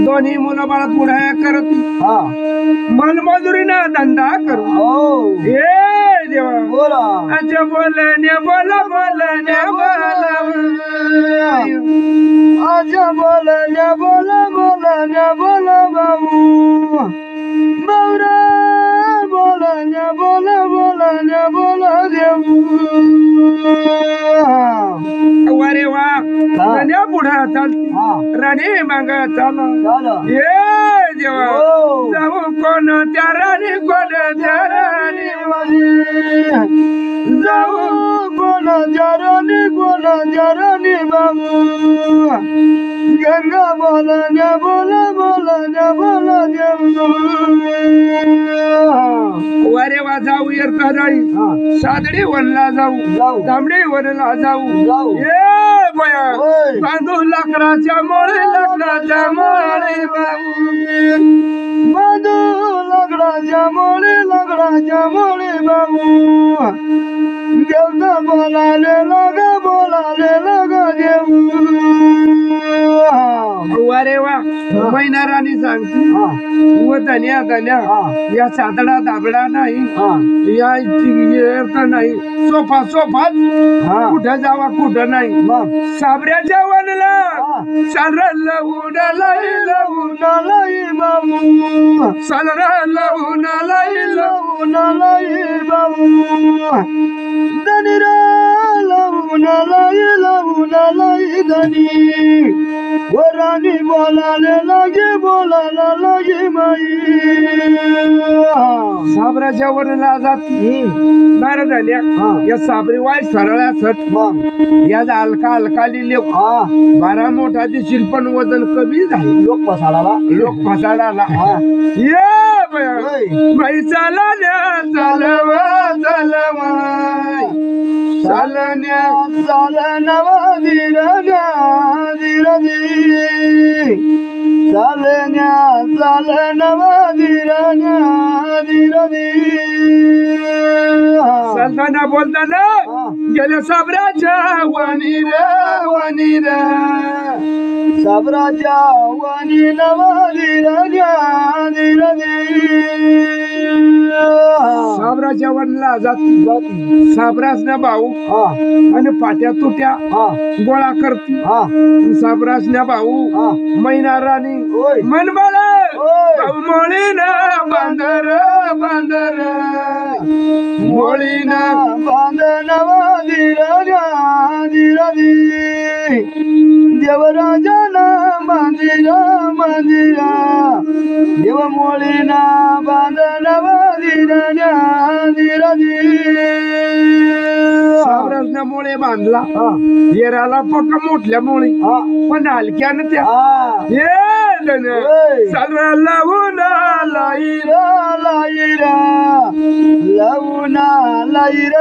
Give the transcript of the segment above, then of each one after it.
दोन्ही मुलं बाळ पुढे करती मनमजुरीनं धंदा करू हे देवा बोला अच्छा बोलण्या बोला बोलण्या बोला आजा बोलण्या बोला बोलण्या बोला बाबू बावरा बोलण्या बोला बोलण्या बोला देऊ अरे वा राण्या पुढे चालती राणी माग चाला ये देवा जाऊ कोण त्या राणी कोण त्या राणी जाऊ कोण त्या राणी बाबू गंगा बोलण्या बोला बोलण्या बोला देऊ अरे वा जाऊ येरता जाई सादडी वनला जाऊ तांबडी वनला जाऊ ये बया बांधू लाकडाच्या मोळे बाबू बांधू लाकडाच्या मोळे बाबू देवता बोलाले लग देऊ अरे वा मैना राणी सांगते व धन्या धन्या या सादडा दाबडा नाही या येरता नाही सोफा कुठं जावा कुठं नाही साबऱ्याच्या वनला सालरा उडालाई बाबू सालरा उडालाई बाबू धनीरा लावून धनी वरानी बोलायला लागे माई साबराच्या वनला जाती नार झाल्या या साबरी वाय सरळा सट या हलका लिहिले बारा मोठा दिसशील पण वजन कमी झाले लोक फसाडाला ये बाई चालण्या चालनवा धीरण्या चालताना बोलताना गेल्या साबराच्या वनीर साबराच्या वाणी नवा साबराच्या वनला जाती साबरास ना भाऊ आणि पाट्या तुट्या गोळा करती साबरास ना भाऊ मैना राणी मनबाळ मोळीना बांधर मोळीना बांधनवा देवराजाना मंदिरा देव मोळीना बांधनवा साबरासना मोळे बांधला येराला पक्का मोठल्या मोळी पण हलक्यानं त्या सालवा लावून लाईरा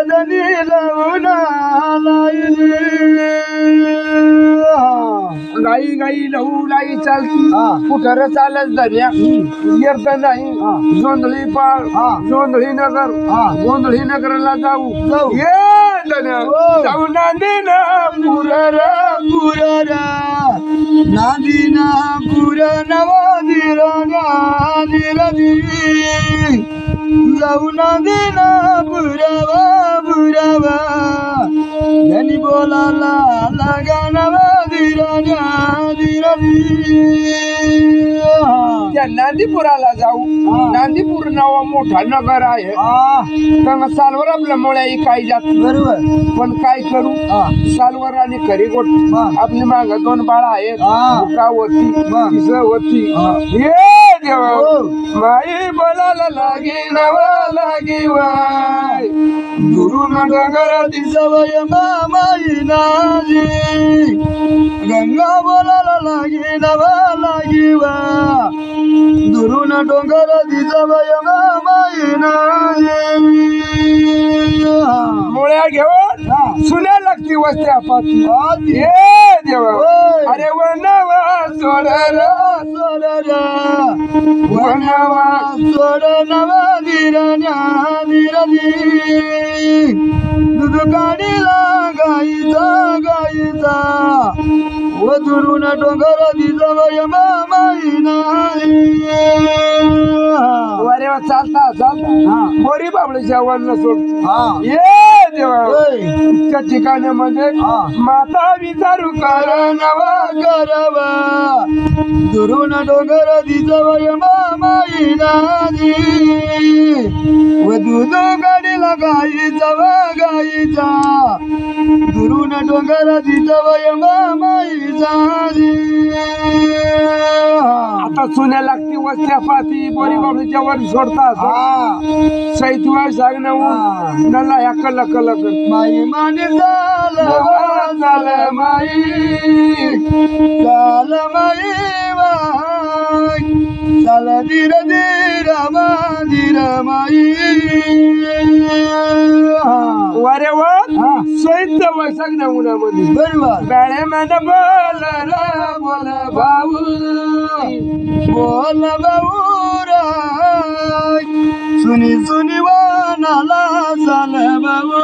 धनी गाई लहू लाई चालती कुठर चालत धन्या येत नाही जोंधळी पाळ जोंधळी नगरला जाऊ ये धन्या जाऊ नांदीना नादीना पुर नवादिरा जाऊ नादीना पुरावा धनी बोलाला लगा नवादिरा त्या नांदीपुराला जाऊ नांदीपूर नावा मोठा नगर आहे तर सालवर आपल्या मुळे काही जात बरोबर पण काय करू सालवर आणि खरी गोट आपली माग दोन बाळा आहेत होती ये देवा माई बोलायला लागी वाय गुरु नगर दिसवय माई नाजी गंगा बोलायला लागी वा दुरून डोंगर दिसवय माई नाजी मुळ्या घेऊन सुन्या लागती वस्त्या पाती हे देवा अरे वनवा सोडरा वनवा सोडनवा धीरण्या दूध काढीला गाईचा दुरून डोंगर दिजवय माई नाही अरे वा, चालता चालता मोरी बाबळीच्या वर्ण सोड हा ये देवा होय. त्या ठिकाणामध्ये माता विचारू नवा करवा दुरून डोंगर दिजवय माई नाही व दूध गाडीला गाईचा व गाईचा दुरून डोंगर दिजवय माईचा आता सुन्या लागती वस्त्या पाती बोरी बाबळीच्या वर सोडतात सैतवा सांगणं नल्ला ह्या कल्ला कल्ला कर माई माने झालं माई झालं माई वाई झालं धीर धीर माई वारे वा सैत वैशाख उन्हामध्ये बरोबर बेळे मन बोल रे बोल भाऊ बोल बाबूरा सुनी सुनी वानाला चाल बाबू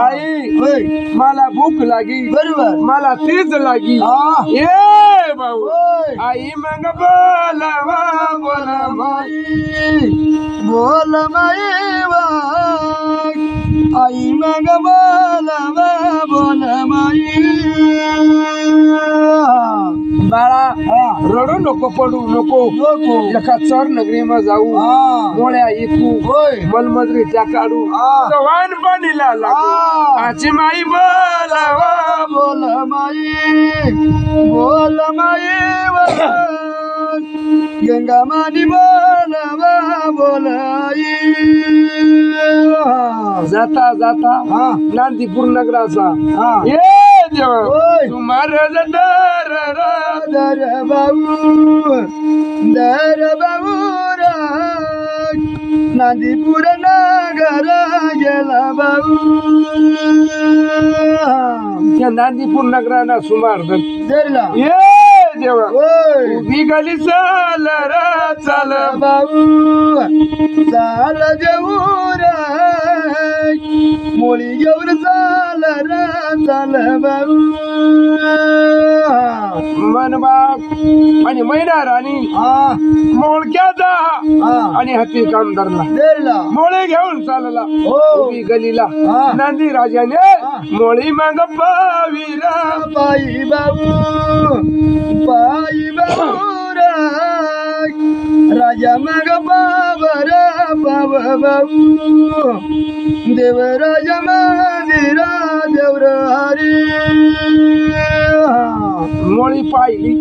आई होय मला भूक लागी बरोबर मला तीच लागी हा ये भाऊ होय आई मग बोलवा बोल माई बोल माई वाई आई मग बोल माई बाळा रडू नको पडू नको नको एका चर नगरी मध्ये जाऊ मोळ्या इकू होय मलमजरी त्या काढू वान पाणीला लागू आजी माई बोलवा बोल माई गंगा मानी बोल आई जाता जाता नांदीपूर नगराचा ये देवा होय. तुम्हार दर बाबू नांदीपूर नगर गेला बाबू त्या नांदीपूर नगराना सुमार दरला ये देवा होय उभी गली चाल रे चाल बाबू चाल जेऊर मोळी घेऊन चाल बाबू मन बाप आणि मैना राणी मोळक्याचा आणि हाती काम धरला दरला मोळे घेऊन चालला हो उभी गलीला हा. नांदी राजाने मोळी माग पाविरा पायी बाबू राजा मग बाब बाबू देवराजा मंदिरा देवर हरी मोळी पाहिली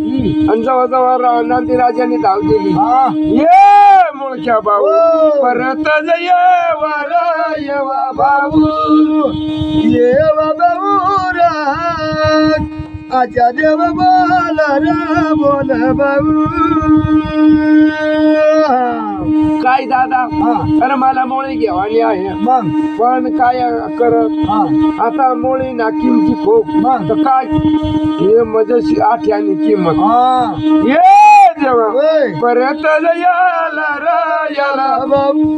आणि जवळ जवळ नांदी राजाने धाव दिली ये मोळक्या भाऊ परत येवा बाबू ये बाबू आजा देव बोल बाबू काय दादा अरे मला मोळी घेवानी आहे मग पण काय करत आता मोळी ना किमती खूप तर काय हे मजेशी आठ्यानी किंमत ये देवा परत याला बाबू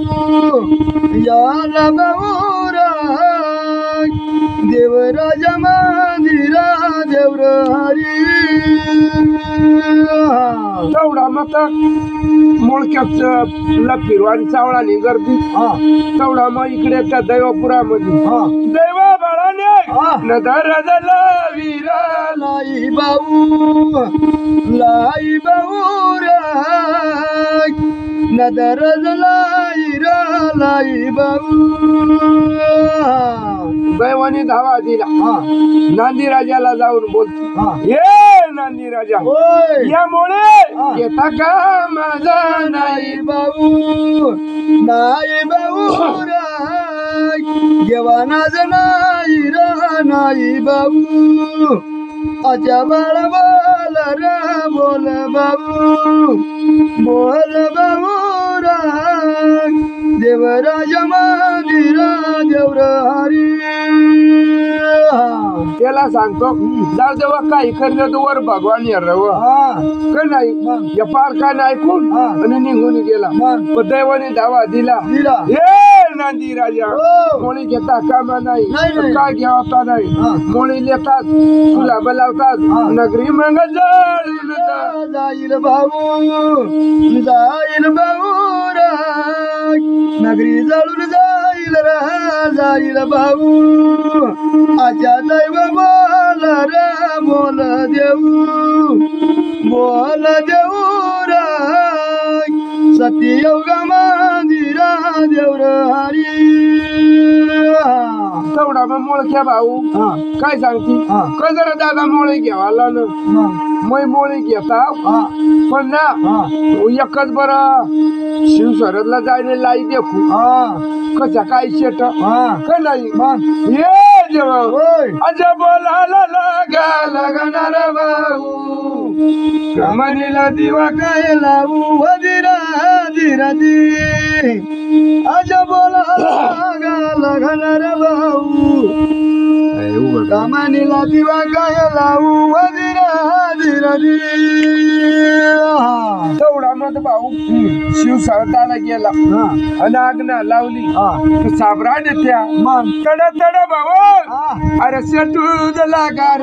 देवराजा मंदिरा देवर हरी तेवढा मग मोळक्याच लपीर आणि चावळानी गर्दी तेवढा मग इकडे त्या दैवापुरामध्ये दैवा बाळाने नदर वीरा लाई बाबू नदर लाई बाबू दैवाने धावा दिला नांदी राजाला जाऊन बोलतो ये नांदी राजा यामुळे येता का माझा नाही बाबू जेवानाच नाही बाबू अच्छा बाळ बोल बाबू देवराज मंदिरा देवर हरी त्याला सांगतो जाऊ देवा काही करलं तर वर भगवान येरव का नाही या पारखाने ऐकून आणि निघून गेला पण दैवाने धावा दिला हे नांदी राजा मोळी घेता कामा नाही काय घ्यावता नाही मोळी लेतात तुला बोलावतात नगरी मग जाईल भाऊ नगरी जळून जाईल भाऊ आजा दैव बोल देऊ सत्ययोग मंदिरा देवर हरी तेवढा मग मोळख्या भाऊ काय सांगती काय जरा दादा मोळी घ्यावाला ना मै मोळी घेता पण ना एकच बरं शिवसरदला जायला लाई देखू कशा काय शेट का नाही ये जेव्हा अजा बोलायला लागणार भाऊ कमानीला दिवा काय लावू वदिरा दिरा दी अजा बोलायला लागणार भाऊ कमानीला दिवा काय लावू वदिरा दिरा दी तेवढा मत भाऊ शिवसरदाला गेला आणि आग्ना लावली साबरा देत्या तड तड भाऊ अरे शेटूद लागार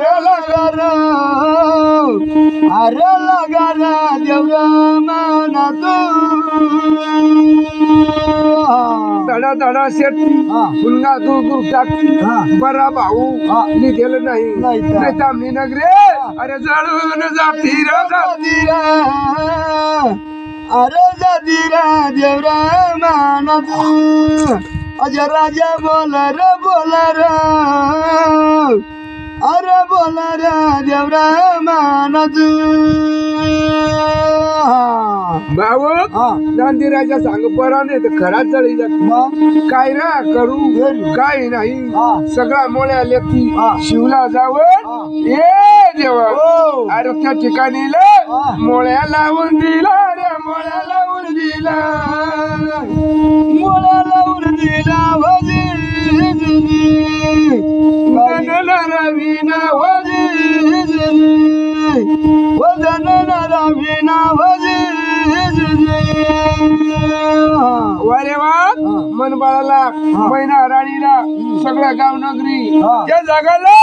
अरे लगारा देवरा माना तू धडा धडा शेट पुन्हा दूर टाकती बरा भाऊ लिहिलेलं नाही तांबली नगरे अरे जळून जाती अरे जातीरा देवरा माना तू अजय राजा बोला र अरे बोला रे देवरा माना तू भाऊ नांदीराजा सांग बरा नाही तर खराच जळी काय ना करू काय नाही सगळा मोळ्या लेखी शिवला जावं ये देवा अरे त्या ठिकाणी मोळ्या लावून दिला रे मोळ्या लावून दिला रवीना वरे वा मन बाळाला मैना राणीला सगळ्या गाव नगरी त्या जागाला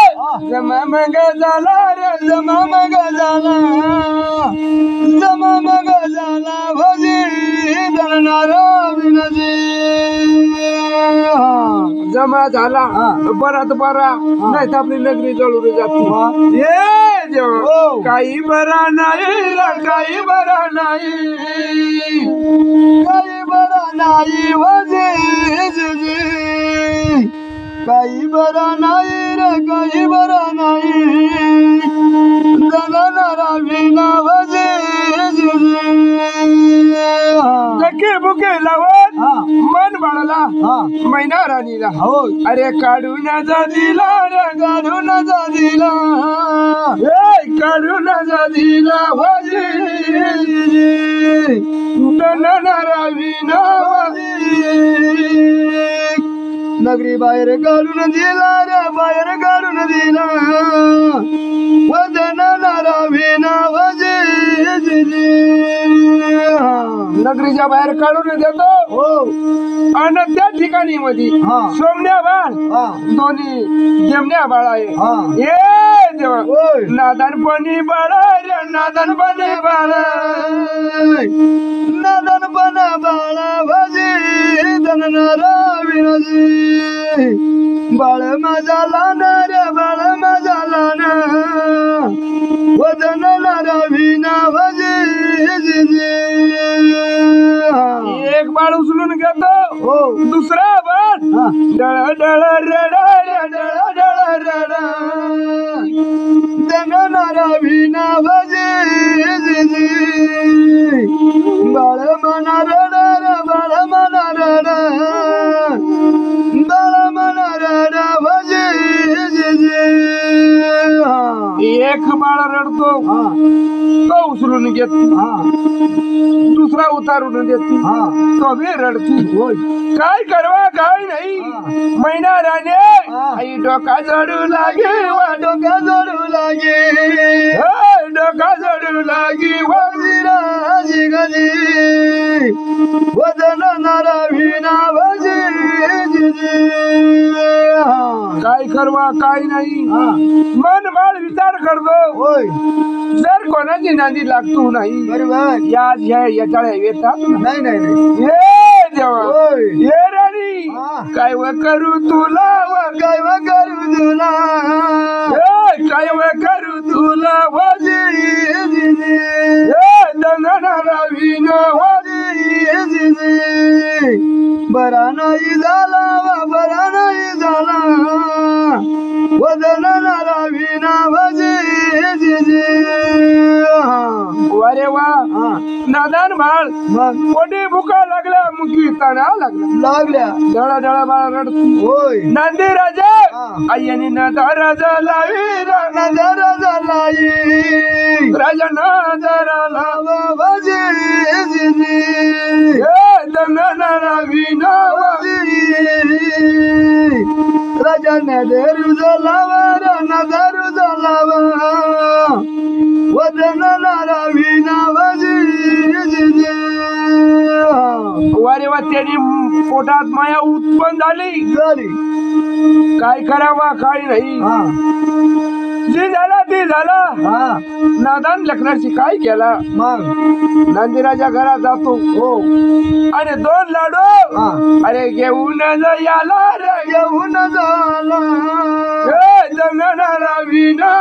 जमा मग झाला रे जमा मग झाला भजी धरणार विनजी जमा झाला बरात बरा नाही तर आपली नगरी जळून जाते ये जेव्हा काही बरा नाही काही बरा नाही काही बरा नाही वजे काही बरा नाही रे काही बरा नाही जनारा विना वजे नक्की बुके लावत मन बाळाला मैना राणीला अरे काढून जा दिला रे काढून जा दिला काढून जा दिला विना नगरी बाहेर काढून दिला रे बाहेर काढून दिला वदन विना वजे नगरीच्या बाहेर काढून देतो आणि त्या ठिकाणी मध्ये सोमण्या बाळ दोन्ही जेमण्या बाळ आहे ये देवा नादानपणी बाळ रे नादानपणी बाळ नादानपण बाळ भजी धननारा विनजी बाळ माझा लाणार बाळ माझा लाणार वदन विना भजी एक बाळ उचलून घेतो दुसरा बाळ डळ डळ रडा डळ डळ रडा धननारा विना भजी बाळ मना रडा बाळ मना रडा बाळ मना रडा भजी एक बाळ रडतो तो उचलून उचलून घेतली दुसरा उतारून देते तो बी रडती काय करवा काय नाही महिना राणे आई डोका जडू लागे वा डोका जोडू लागे डोका जडू लागे वजिराजी गजी वदन नरविना भजी काय करवा काय नाही मन बाळ विचार करतो होय जर कोणाची नांदी लागतो नाही बरोबर याच्या येतात नाही नाही नाही ये देवा होय ये राणी काय व करू तुला काय व करू तुला काय व करू तुला वजी रवीन बरा नाही झाला बरा नाही झाला वदन रवीना भजी अरे वा नादान बाळ मग पोटी भुका लागला मुकी ताना लागला लागल्या डळा डळा बाळ रडतो होय नंदी राजा आईने नदा राजा लावी नजर झालाई राजा नजरा लावा भजी राजा नजरू झालावा नजरू झालावा वदन रवीना भजी वारे वा त्यांनी पोटात माया उत्पन्न झाली झाली काय करावा काय नाही जी झाला ती झाला नादान लग्नाची काय केला मग नंदीराजा घरात जातो हो आणि 2 लाडू अरे घेऊन याला रे येऊन झाला रवीना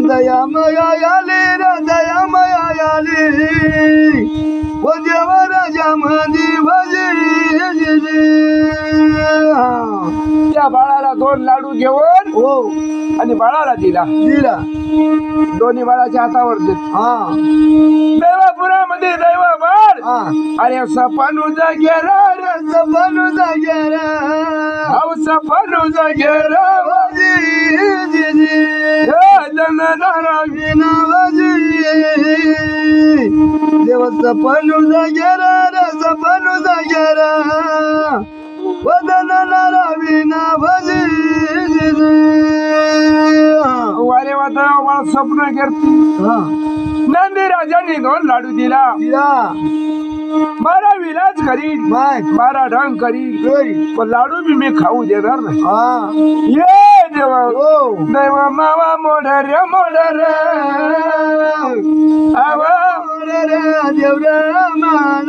दयामया आले रे दयामया आले ओ देव राजा मधी भजी त्या बाळाला 2 लाडू घेऊन हो आणि बाळाला दिला दिला दोन्ही बाळाच्या हातावर देत दैवापुरामध्ये दैव बाळ अरे सपनू जागेरा रे सपनू जागेरा अहो सपनू जागेरा रवीना भजी देव सपनू जागेरा रे सपनू जागेरा वदन रवीना भजी अरे वाता मला स्वप्न करते नंदी राजाने 2 लाडू दिला मारा विलाज करीन मारा ढंग करीन पण लाडू बी मी खाऊ देणार नाही ये देवा देवा मावा मोढर मोढर आवा देवरा मान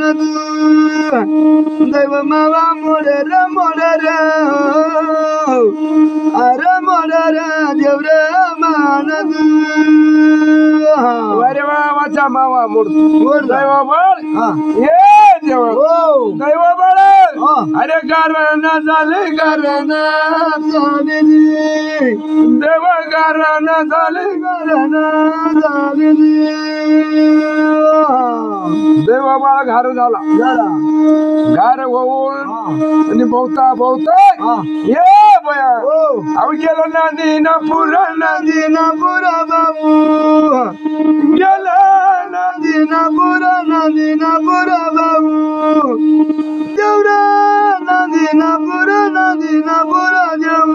दैव मावा मोडर मोडर अरे मोडर देवरा मान अरे वाचा मावा मोडतो दैव बाळ ये देवा दैव बाळ अरे गारण झाले गारण झाले देव गारण झाले गारण झाले देव बाळ घार झाला गार होऊन आणि बहुता बहुता ये बया अव गेलो नदीनापूर नदीनापूर बाबू गेला नदीनापूर नदीनापूर बाबू देवरा नदीनापूर नदीनापूर देव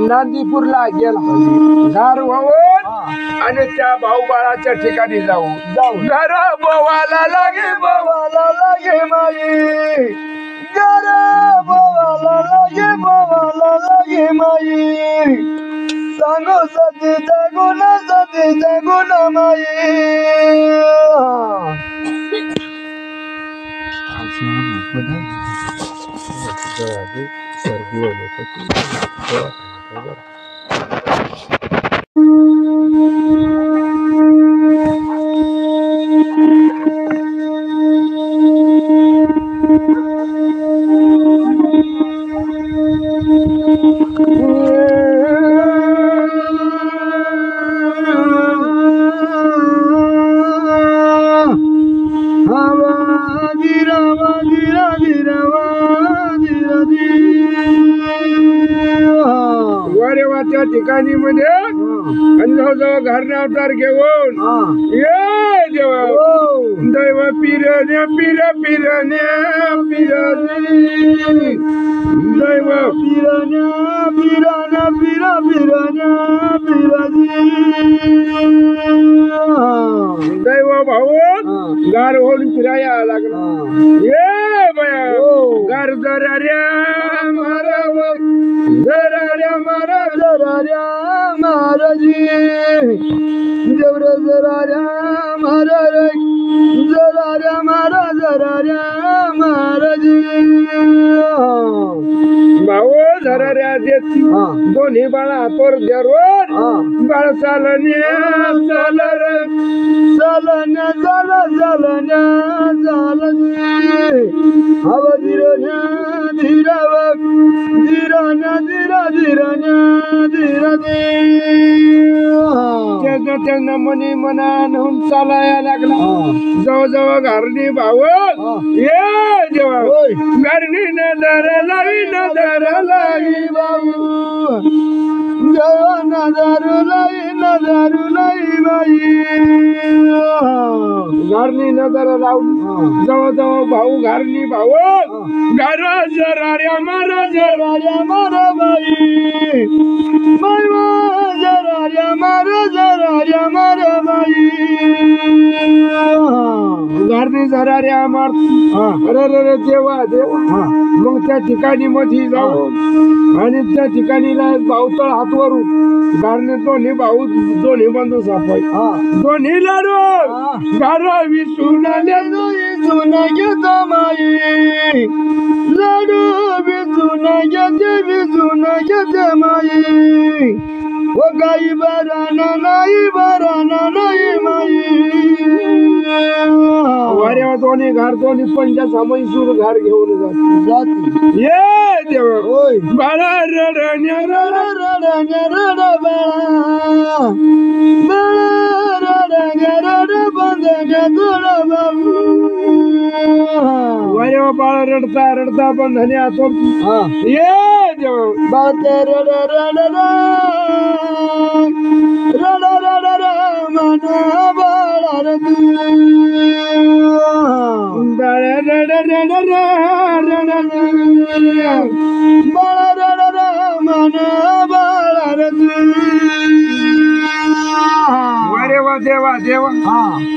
नांदीपूरला गेला गार होऊन आणि त्या भाऊ बाळाच्या ठिकाणी जाऊ घर बोवाला लागे माई घर बोवाला लागे माई सांगू सती जगुन माई त्या ठिकाणी मध्ये आणि जवळ घरने अवतार घेऊन ये देवा दैव पिरण्या पिरा पिरण्या पिरणी दैव पिराण्या पिराण्या पिरा पिराण्या पिराजी दैव भाऊ गार होऊन फिराया लागला ये बया गार जराऱ्या माराव जराऱ्या मारा जराऱ्या महाराजी देवर जराऱ्या महाराज जराऱ्या महारा जराऱ्या महाराजी भाऊ जराऱ्या देती दोन्ही बाळा हातोर धरून बाळ चालण्या चालर चालण्या चालण्या हव धीरण्या धीराव धीराण्या धीरा धीराण्या धीरा त्यांना मनी मनाहून चालाया लागला जवळ घरणी भाऊ ये देवा घरणी नजर लाई बाबू जेव्हा नजारू लाई बाई घरणी नजर लावली जवळ भाऊ घरणी भाऊ घर जराऱ्या मारा जराऱ्या मारा बाई जराऱ्या मारा बाई घरणी जराऱ्या मार अरे देवा देवा मग त्या ठिकाणी मध्ये जाऊ आणि त्या ठिकाणी भाऊ तळ हातवरून घरने दोन्ही भाऊ दोन्ही बंधू सापाय दोन्ही लाडू घर विसून घेत माई लाडू विसून घेत माई व गाई बराना नाही माई वाऱ्या दोन्ही घर दोन्ही पंचा समयसूर घर घेऊन जाती ये देव होय बाळा रडण्या रड बाळा रड बंधन्या तुला बाबू वाऱ्या बाळा रडता बंधने आतो ये देव बाते रड मना बाळा रड वारे वा देवा देवा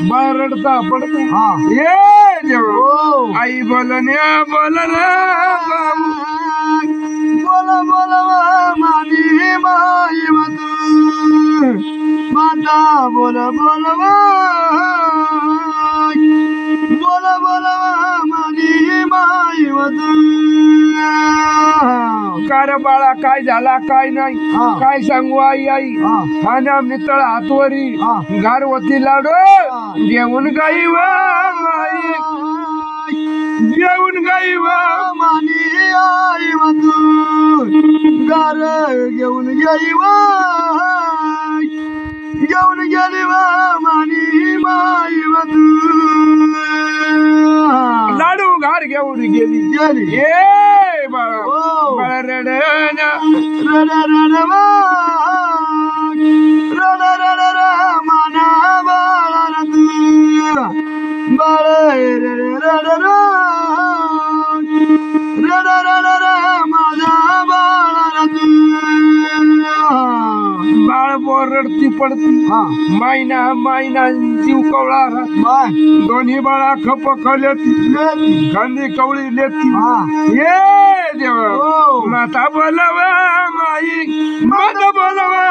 बाळ रडता पडता ये देवा आई बोलण्या बोल बोला मानी माई माता बोला मानी माई कार बाळा काय झाला काय नाही काय सांगू आई हा नाम नितळ हातवरी गारवती लाडू जेवून गाई वा माई जेवून गाई वा मानी आई गार घेऊन गेली वा मानी माई लाडू घार घेऊन गेली ये बाळा बाळा रडण्या रड माना बाळा माझा बाळा बाळ बोर रडती पडती मायना जीव कवळा दोन्ही बाळा खप खलेती गांधी कवळी लेती ये देवा माता बोलवा माता बोलवा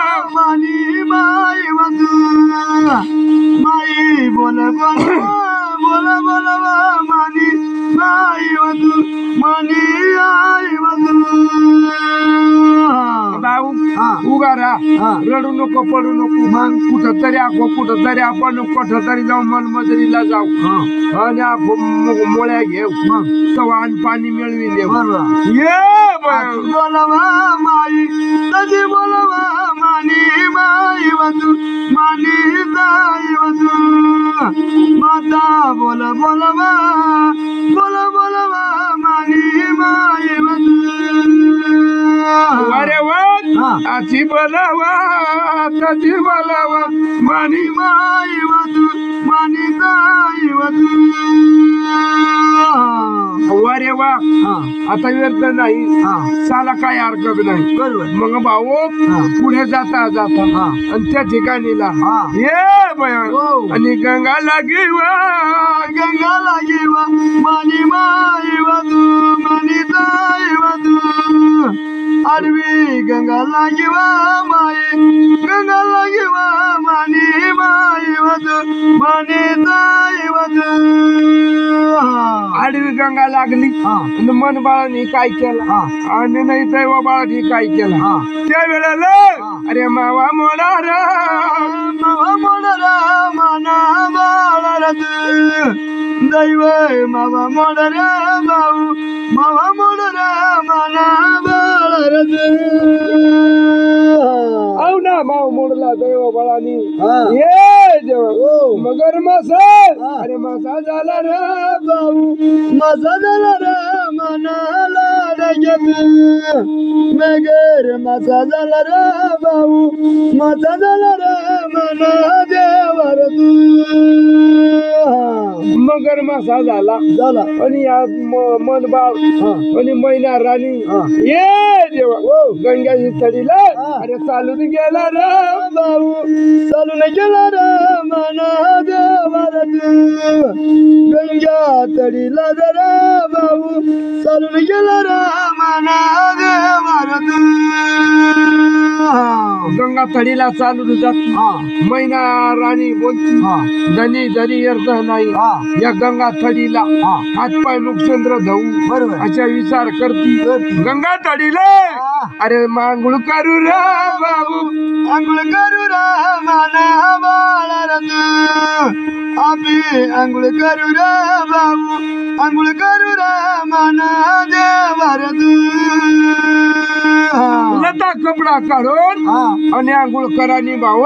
माई बोल मानी मानी आई भाऊ उगा राहा रडू नको पडू नको मग कुठं तरी आपण कुठं तरी जाऊ मनमजुरीला जाऊ आणि मोळ्या घेऊ मग तवान पाणी मिळवी देऊ ये बोलवा माई तजी बोलवा मानी माई मानी ताई माता बोलवा मानी माई अरे वा आची बोलवा कधी बोलावा मानी माई वधू मानी ताई वधू अरे वा आता व्यर्थ नाही साला काय हरकत नाही बरोबर मग भाऊ पुढे जाता जाता आणि त्या ठिकाणीला ये बयान आणि गंगा लागी वा गंगा लागी वा मानी माई वधू मानी ताई वधू आडवी गंगा लागी वा माई गंगा लागी वा मानी माई वधू मानी ताई वधू आडवी गंगा लागली आणि मन बाळाने काय केलं आणि नाही दैव बाळाने काय केलं त्या वेळेला अरे मावा मोडार मावा मोडरा माना बाळारत दैव मावा मोडरा भाऊ मावा मोडरा माना बाळारत आव ना माव मोडला दैव बाळानी ये जेव्हा मगर मासा अरे मासा झाला रे भाऊ माझा झाला रे मनाला डगेत मगर माझा झाला रे भाऊ माझा झाला रे मना देवर मगर मासा झाला झाला आणि या मन बाळ आणि मैना राणी ये जेव्हा गंगाची तडीला अरे चालून गेला रे भाऊ चालून गेला रे मना देवर गंगा तडीला जरा भाऊ चालून गेला रे मना देवर गंगा तडीला चालून जात मैना राणी बोलती धनी धनी अर्थ नाही या गंगा तडीला हातपाय मुखचंद्र धऊ बरोबर अशा विचार करती गंगा तडीला अरे मांगुळ करू रा बाबू अंघोळ करू रा माना बाळारत आम्ही अंघोळ करू रा बाबू अंघोळ करू रा माना देवरत लता कपडा काढून आणि आंघोळ करानी भाऊ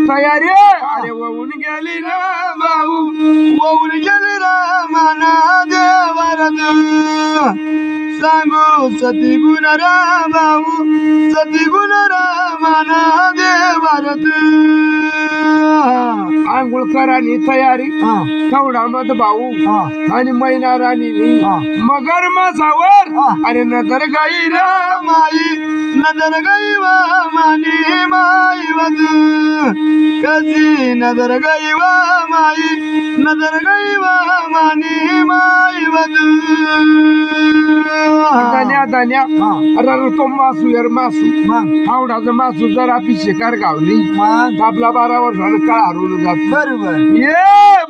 तयारी अरे वाहून गेली रे भाऊ वाहून गेली रा माना देवरत सांगू सती गुण रा भाऊ सती गुण रा माना देवरत आंघोळ करानी तयारी कवडा मत भाऊ आणि मैना राणी मगर मासावर अरे नजर गाई रे माई नजर गई वा मानी माई वध कशी नजर गई वा माई नजर गई वा मानी माई वध धन्या धन्या अरे तो मासू यार मासू आवडाचं मासू जर आपली शिकार गावली आपला 12 वर्षानं काळ हरवून जात बरोबर ये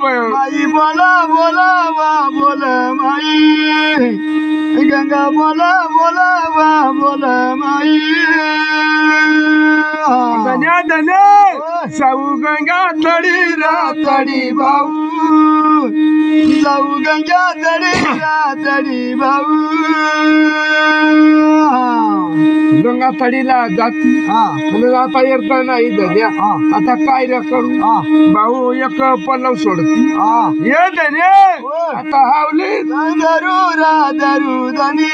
माई बोला बोला वा बोल माई गंगा बोला बोला वा बोल माई धन्या धन्या साऊ गंगा तडी रा तडी भाऊ जाऊ गंगा तडी रा तडी भाऊ गंगा तडीला जाती आणि आता येत नाही धन्या आता काय रे करू भाऊ एक पल्लव सोडती ये धन्या आता हावली दरू रा दरू धनी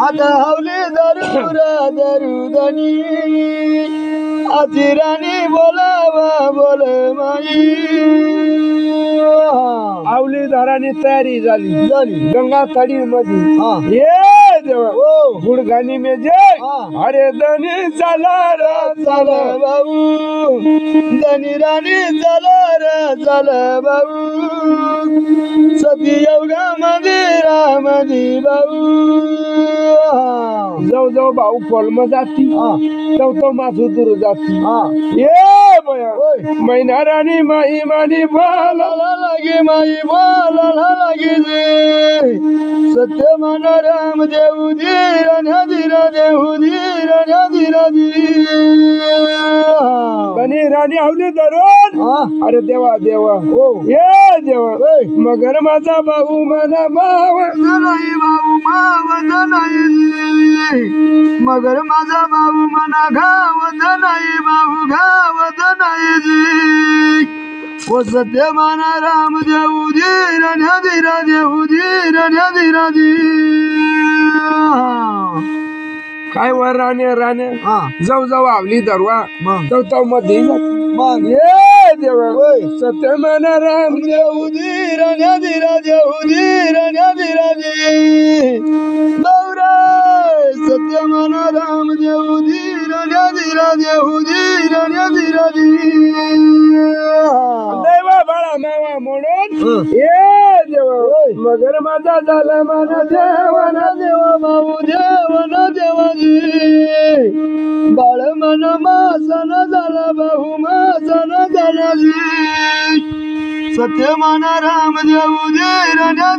आता हावली दरू रा दरू धनी आजी राणी बोलावा बोल माई आवली दाराने तयारी झाली गंगा तडी मध्ये ये देवा गुडघानी में जय अरे धनी चला रे चला भाऊ धनी राणी चला रे चला भाऊ सती योगा मंदिरा मधी भाऊ जाऊ जाऊ भाऊ कोलम जाती तो मासू दूर जाती ये बया मैना राणी माई मानी बोला लागे माई बोला लागे जे सत्य मन राम देव धीरा धीरा देव धीरा धीरा धनी राणी आवली धरून अरे देवा देवा ये देवा मगर माझा भाऊ मना भाव नाही भाऊ मावत नाही मगर माझा भाऊ मना घावत नाही भाऊ घावत नाही जी ओ सत्य माना राम देव धीरा धीरा देव धीरा धीरा काय वर राणे हा जाऊ जाऊ आवली दरवा मग तो मध्ये मग ये देवा सत्य मन राम देऊदी राजा राजे गौरा सत्य मन राम देऊदी राजा देवा बाळा मावा म्हणून ये देवा मगर माझा झाला माना देवा भाऊ देवाजी बाळ मन मासन झाला भाऊ मासन झाला सत्य मन राम देऊ दे राजा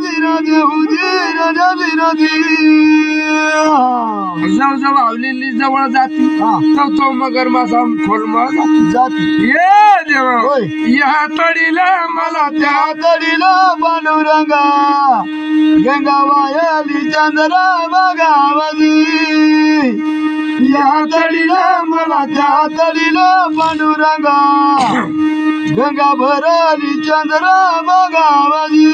जाऊ जाऊ आवलेली जवळ जाती तो मगर माझा खोलमा जाती ये देवा होय. या तडीला मला त्या तडीला पांडुरंगा गंगा वायली चंद्रा बगावली या तडीला मला त्या तडीला पांडुरंगा गंगा भरली चंद्रा बगावली